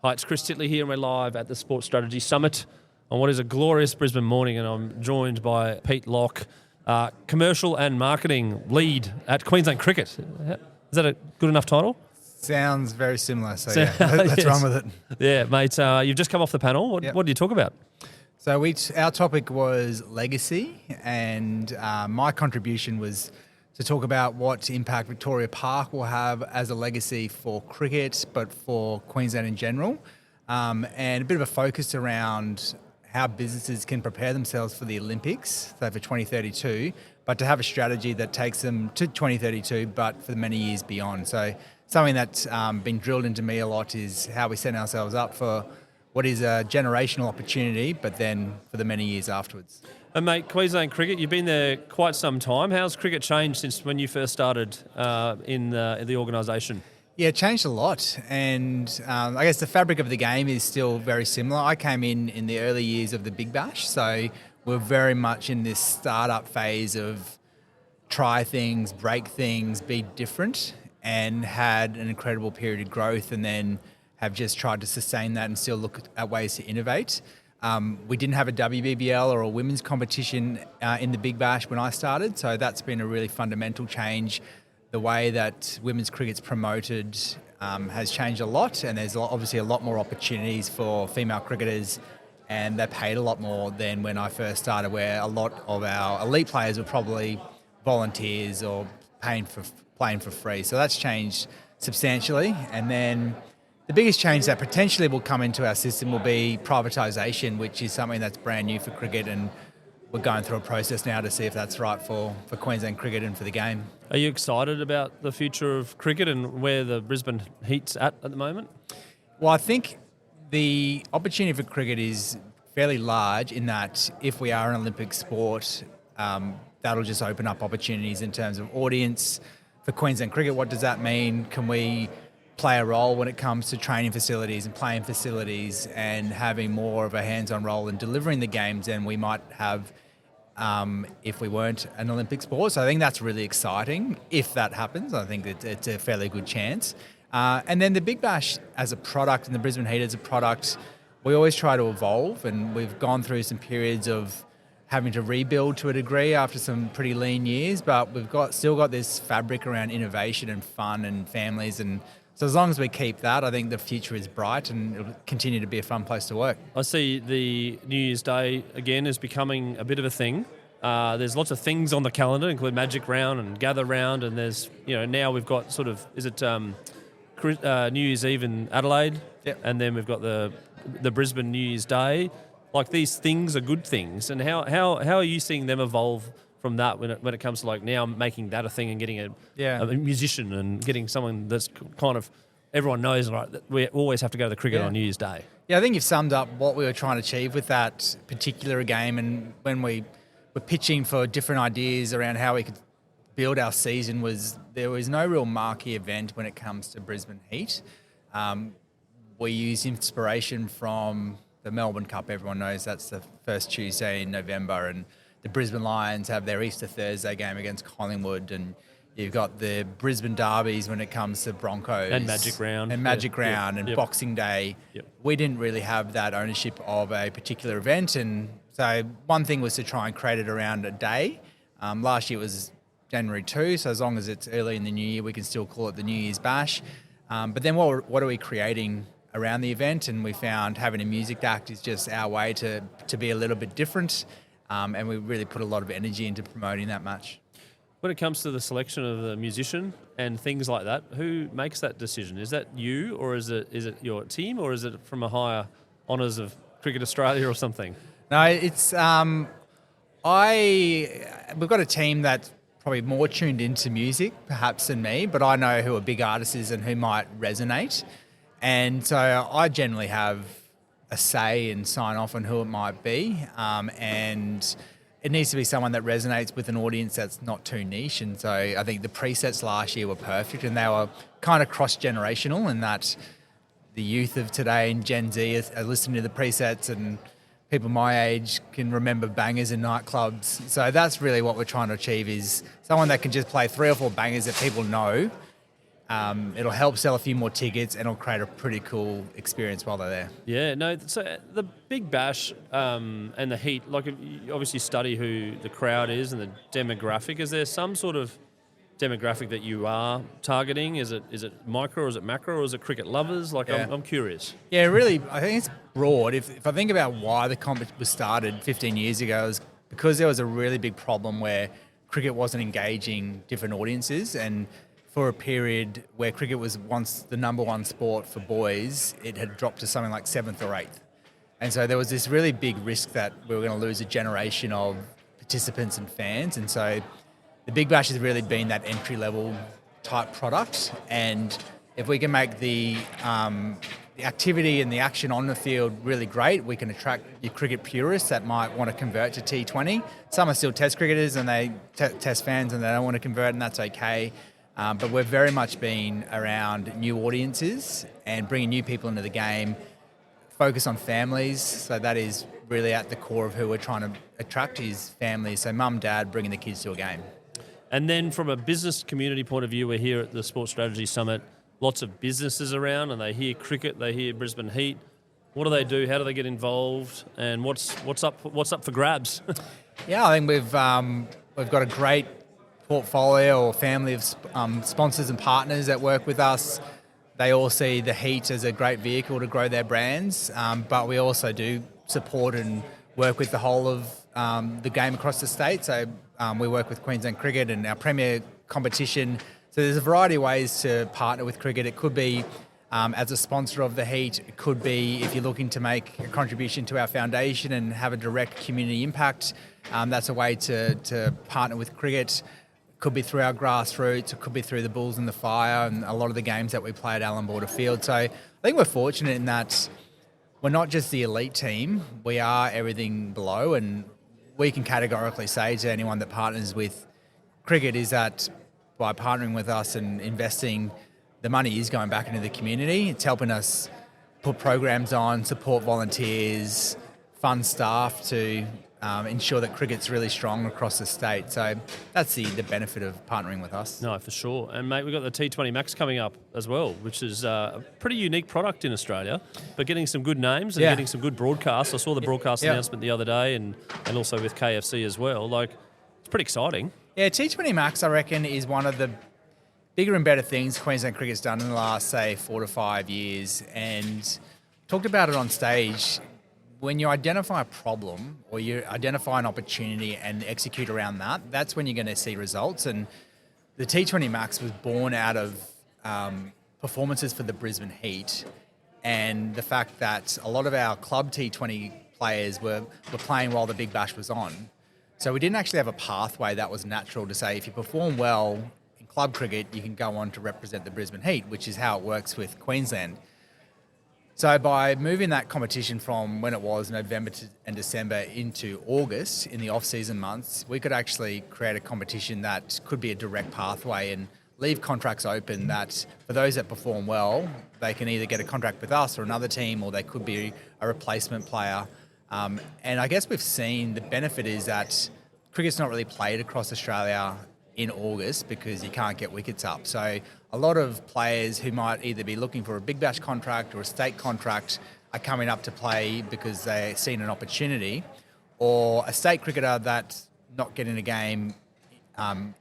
Hi, it's Chris Titley here, and we're live at the Sports Strategy Summit on what is a glorious Brisbane morning, and I'm joined by Pete Locke, Commercial and Marketing Lead at Queensland Cricket. Is that a good enough title? Sounds very similar, so yeah, let's Yes. run with it. Yeah, mate, you've just come off the panel. What Yep. do you talk about? So our topic was legacy, and my contribution was to talk about what impact Victoria Park will have as a legacy for cricket, but for Queensland in general, and a bit of a focus around how businesses can prepare themselves for the Olympics, so for 2032, but to have a strategy that takes them to 2032, but for many years beyond. So something that's been drilled into me a lot is how we set ourselves up for what is a generational opportunity, but then for the many years afterwards. And mate, Queensland Cricket, you've been there quite some time. How's cricket changed since when you first started in the organisation? Yeah, it changed a lot, and I guess the fabric of the game is still very similar. I came in the early years of the Big Bash, so we're very much in this startup phase of try things, break things, be different, and had an incredible period of growth, and then have just tried to sustain that and still look at ways to innovate. We didn't have a WBBL or a women's competition in the Big Bash when I started, so that's been a really fundamental change. The way that women's cricket's promoted has changed a lot, and there's obviously a lot more opportunities for female cricketers, and they're paid a lot more than when I first started, where a lot of our elite players were probably volunteers or playing for free. So that's changed substantially. And then the biggest change that potentially will come into our system will be privatisation, which is something that's brand new for cricket, and we're going through a process now to see if that's right for Queensland cricket and for the game. Are you excited about the future of cricket and where the Brisbane Heat's at the moment? Well, I think the opportunity for cricket is fairly large in that if we are an Olympic sport, that'll just open up opportunities in terms of audience. For Queensland cricket, what does that mean? Can we play a role when it comes to training facilities and playing facilities and having more of a hands-on role in delivering the games than we might have if we weren't an Olympic sport? So I think that's really exciting. If that happens, I think it's a fairly good chance. And then the Big Bash as a product and the Brisbane Heat as a product, we always try to evolve, and we've gone through some periods of having to rebuild to a degree after some pretty lean years, but we've still got this fabric around innovation and fun and families, and so as long as we keep that, I think the future is bright and it'll continue to be a fun place to work. I see the New Year's Day again is becoming a bit of a thing. There's lots of things on the calendar, including Magic Round and Gather Round, and there's now we've got sort of New Year's Eve in Adelaide, Yep. and then we've got the Brisbane New Year's Day. Like, these things are good things, and how are you seeing them evolve from that when it comes to like now making that a thing and getting a musician and getting someone that's kind of everyone knows, right, that we always have to go to the cricket on New Year's Day? Yeah, I think you've summed up what we were trying to achieve with that particular game, and when we were pitching for different ideas around how we could build our season, there was no real marquee event when it comes to Brisbane Heat. We use inspiration from the Melbourne Cup. Everyone knows that's the first Tuesday in November, and the Brisbane Lions have their Easter Thursday game against Collingwood, and you've got the Brisbane derbies when it comes to Broncos. And Magic Round. And Boxing Day. Yep. We didn't really have that ownership of a particular event, and so one thing was to try and create it around a day. Last year it was January 2, so as long as it's early in the new year, we can still call it the New Year's Bash. But then what are we creating around the event? And we found having a music act is just our way to be a little bit different, and we really put a lot of energy into promoting that match. When it comes to the selection of the musician and things like that, who makes that decision? Is that you, or is it your team, or is it from a higher honours of Cricket Australia or something? No, it's we've got a team that's probably more tuned into music perhaps than me, but I know who a big artist is and who might resonate. And so I generally have a say and sign off on who it might be. And it needs to be someone that resonates with an audience that's not too niche. And so I think the presets last year were perfect, and they were kind of cross-generational in that the youth of today and Gen Z are listening to the presets, and people my age can remember bangers in nightclubs. So that's really what we're trying to achieve, is someone that can just play 3 or 4 bangers that people know, It'll help sell a few more tickets, and it'll create a pretty cool experience while they're there. Yeah, no. So the Big Bash and the heat, like you obviously study who the crowd is and the demographic. Is there some sort of demographic that you are targeting? Is it micro, or is it macro, or is it cricket lovers? Like, Yeah. I'm curious. Yeah, really, I think it's broad. If I think about why the comp was started 15 years ago, it was because there was a really big problem where cricket wasn't engaging different audiences, and for a period where cricket was once the number one sport for boys, it had dropped to something like 7th or 8th. And so there was this really big risk that we were going to lose a generation of participants and fans. And so the Big Bash has really been that entry-level type product. And if we can make the activity and the action on the field really great, we can attract your cricket purists that might want to convert to T20. Some are still test cricketers and they test fans and they don't want to convert, and that's okay. But we've very much been around new audiences and bringing new people into the game, focus on families. So that is really at the core of who we're trying to attract, is families. So mum, dad, bringing the kids to a game. And then from a business community point of view, we're here at the Sports Strategy Summit. Lots of businesses around, and they hear cricket, they hear Brisbane Heat. What do they do? How do they get involved? And what's up for grabs? Yeah, I think we've got a great portfolio or family of sponsors and partners that work with us. They all see the Heat as a great vehicle to grow their brands, but we also do support and work with the whole of the game across the state. So we work with Queensland Cricket and our premier competition. So there's a variety of ways to partner with cricket. It could be as a sponsor of the Heat. It could be if you're looking to make a contribution to our foundation and have a direct community impact. That's a way to partner with cricket. Could be through our grassroots, it could be through the Bulls and the Fire and a lot of the games that we play at Allan Border Field. So I think we're fortunate in that we're not just the elite team, we are everything below, and we can categorically say to anyone that partners with cricket is that by partnering with us and investing, the money is going back into the community. It's helping us put programs on, support volunteers, fund staff to ensure that cricket's really strong across the state. So that's the benefit of partnering with us. No, for sure. And, mate, we've got the T20 Max coming up as well, which is a pretty unique product in Australia, but getting some good names and getting some good broadcasts. I saw the broadcast announcement the other day and also with KFC as well. Like, it's pretty exciting. Yeah, T20 Max, I reckon, is one of the bigger and better things Queensland Cricket's done in the last, say, 4 to 5 years. And talked about it on stage. When you identify a problem or you identify an opportunity and execute around that, that's when you're going to see results. And the T20 Max was born out of performances for the Brisbane Heat and the fact that a lot of our club T20 players were playing while the Big Bash was on. So we didn't actually have a pathway that was natural to say if you perform well in club cricket, you can go on to represent the Brisbane Heat, which is how it works with Queensland. So by moving that competition from when it was November and December into August in the off-season months, we could actually create a competition that could be a direct pathway and leave contracts open that for those that perform well, they can either get a contract with us or another team, or they could be a replacement player. And I guess we've seen the benefit is that cricket's not really played across Australia in August because you can't get wickets up. So a lot of players who might either be looking for a Big Bash contract or a state contract are coming up to play because they've seen an opportunity, or a state cricketer that's not getting a game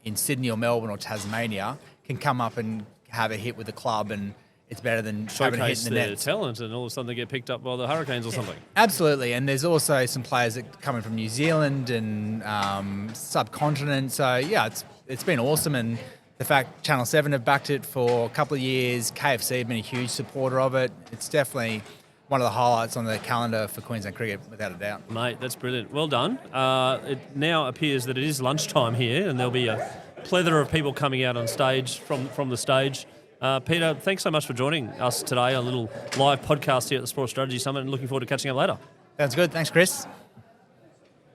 in Sydney or Melbourne or Tasmania can come up and have a hit with the club, and it's better than having a hit in the net. Talent, and all of a sudden they get picked up by the Hurricanes or something. Absolutely, and there's also some players that are coming from New Zealand and subcontinent. So yeah, it's been awesome, and the fact Channel 7 have backed it for a couple of years, KFC have been a huge supporter of it. It's definitely one of the highlights on the calendar for Queensland cricket, without a doubt. Mate, that's brilliant. Well done. It now appears that it is lunchtime here, and there'll be a plethora of people coming out on stage from the stage. Peter, thanks so much for joining us today on a little live podcast here at the Sports Strategy Summit, and looking forward to catching up later. Sounds good. Thanks, Chris.